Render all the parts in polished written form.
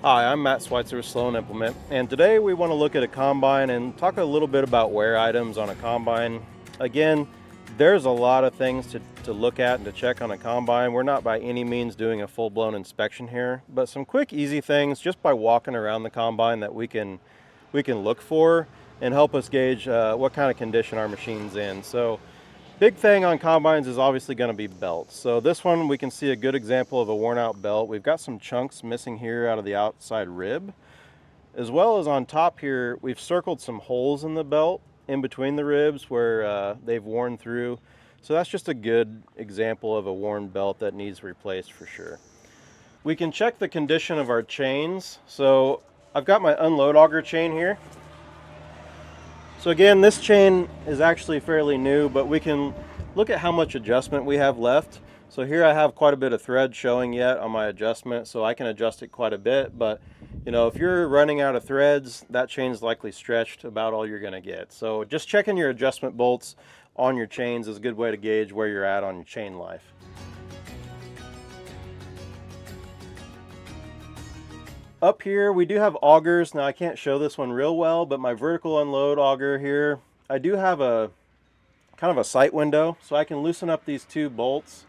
Hi, I'm Matt Schweitzer with Sloan Implement, and today we want to look at a combine and talk a little bit about wear items on a combine. Again, there's a lot of things to look at and to check on a combine. We're not by any means doing a full-blown inspection here, but some quick, easy things just by walking around the combine that we can look for and help us gauge what kind of condition our machine's in. So big thing on combines is obviously going to be belts. So this one, we can see a good example of a worn out belt. We've got some chunks missing here out of the outside rib. As well as on top here, we've circled some holes in the belt in between the ribs where they've worn through. So that's just a good example of a worn belt that needs replaced for sure. We can check the condition of our chains. So I've got my unload auger chain here. So again, this chain is actually fairly new, but we can look at how much adjustment we have left. So here I have quite a bit of thread showing yet on my adjustment, so I can adjust it quite a bit. But you know, if you're running out of threads, that chain's likely stretched about all you're gonna get. So just checking your adjustment bolts on your chains is a good way to gauge where you're at on your chain life. Up here we do have augers. Now I can't show this one real well, but my vertical unload auger here, I do have a kind of a sight window, so I can loosen up these two bolts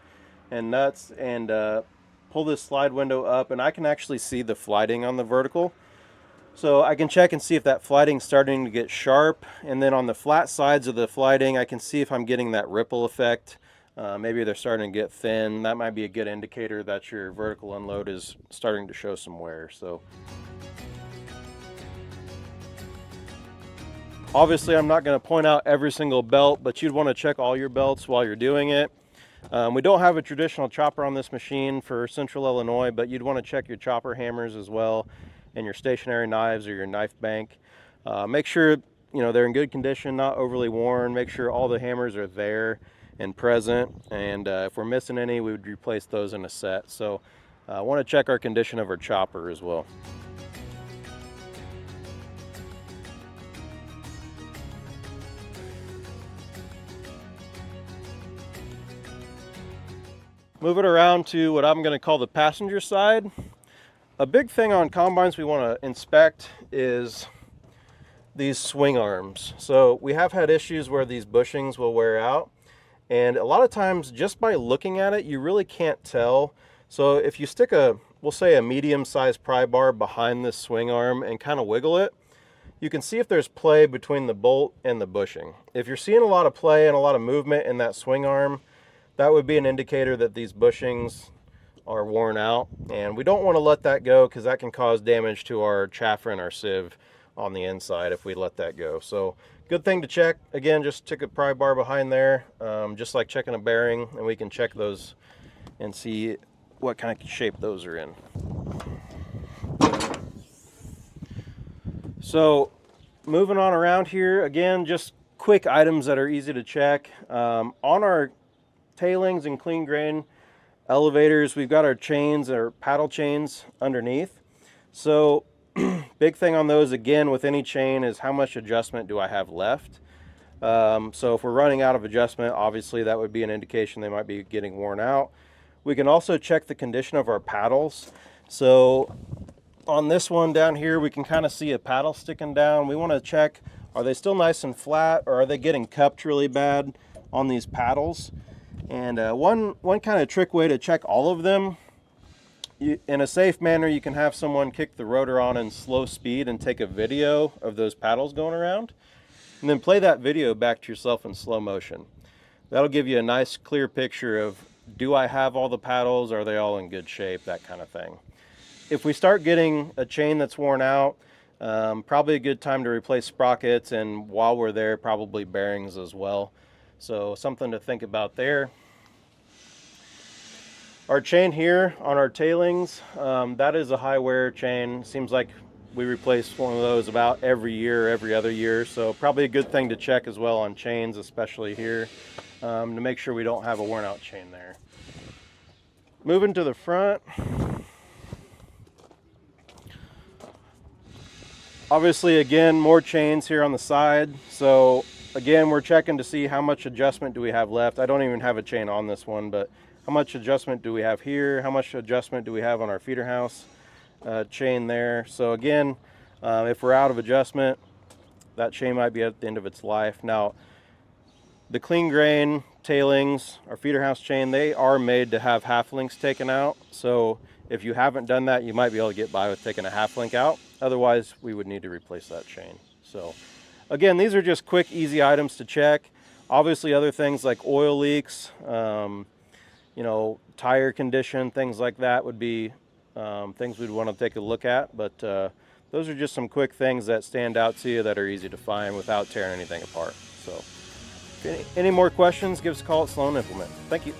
and nuts and pull this slide window up, and I can actually see the flighting on the vertical. So I can check and see if that flighting's starting to get sharp, and then on the flat sides of the flighting I can see if I'm getting that ripple effect. Maybe they're starting to get thin. That might be a good indicator that your vertical unload is starting to show some wear. So obviously I'm not going to point out every single belt, but you'd want to check all your belts while you're doing it. We don't have a traditional chopper on this machine for Central Illinois, but you'd want to check your chopper hammers as well, and your stationary knives or your knife bank. Make sure they're in good condition, not overly worn. Make sure all the hammers are there and present, and if we're missing any, we would replace those in a set. So I want to check our condition of our chopper as well. Moving around to what I'm going to call the passenger side. A big thing on combines we want to inspect is these swing arms. So we have had issues where these bushings will wear out, and a lot of times just by looking at it you really can't tell. So if you stick we'll say a medium-sized pry bar behind this swing arm and kind of wiggle it, you can see if there's play between the bolt and the bushing. If you're seeing a lot of play and a lot of movement in that swing arm, that would be an indicator that these bushings are worn out, and we don't want to let that go because that can cause damage to our chaffer and our sieve on the inside if we let that go. So good thing to check. Again, just stick a pry bar behind there, just like checking a bearing, and we can check those and see what kind of shape those are in. So moving on around here, again, just quick items that are easy to check. On our tailings and clean grain elevators, we've got our chains, our paddle chains underneath. So big thing on those, again, with any chain is how much adjustment do I have left. So if we're running out of adjustment, obviously that would be an indication they might be getting worn out. We can also check the condition of our paddles. So on this one down here, we can kind of see a paddle sticking down. We want to check, are they still nice and flat, or are they getting cupped really bad on these paddles? And one kind of trick way to check all of them, in a safe manner, you can have someone kick the rotor on in slow speed and take a video of those paddles going around, and then play that video back to yourself in slow motion. That'll give you a nice clear picture of, do I have all the paddles, are they all in good shape, that kind of thing. If we start getting a chain that's worn out, probably a good time to replace sprockets, and while we're there, probably bearings as well. So something to think about there. Our chain here on our tailings, that is a high wear chain. Seems like we replace one of those about every year, every other year. So probably a good thing to check as well on chains, especially here, to make sure we don't have a worn out chain there. Moving to the front. Obviously, again, more chains here on the side. So again, we're checking to see how much adjustment do we have left. I don't even have a chain on this one, but how much adjustment do we have here? How much adjustment do we have on our feeder house? chain there. So again, if we're out of adjustment, that chain might be at the end of its life. Now, the clean grain tailings or feeder house chain, they are made to have half links taken out. So if you haven't done that, you might be able to get by with taking a half link out. Otherwise, we would need to replace that chain. So again, these are just quick, easy items to check. Obviously, other things like oil leaks, you know, tire condition, things like that would be things we'd want to take a look at. But those are just some quick things that stand out to you that are easy to find without tearing anything apart. So if any more questions, give us a call at Sloan Implement. Thank you.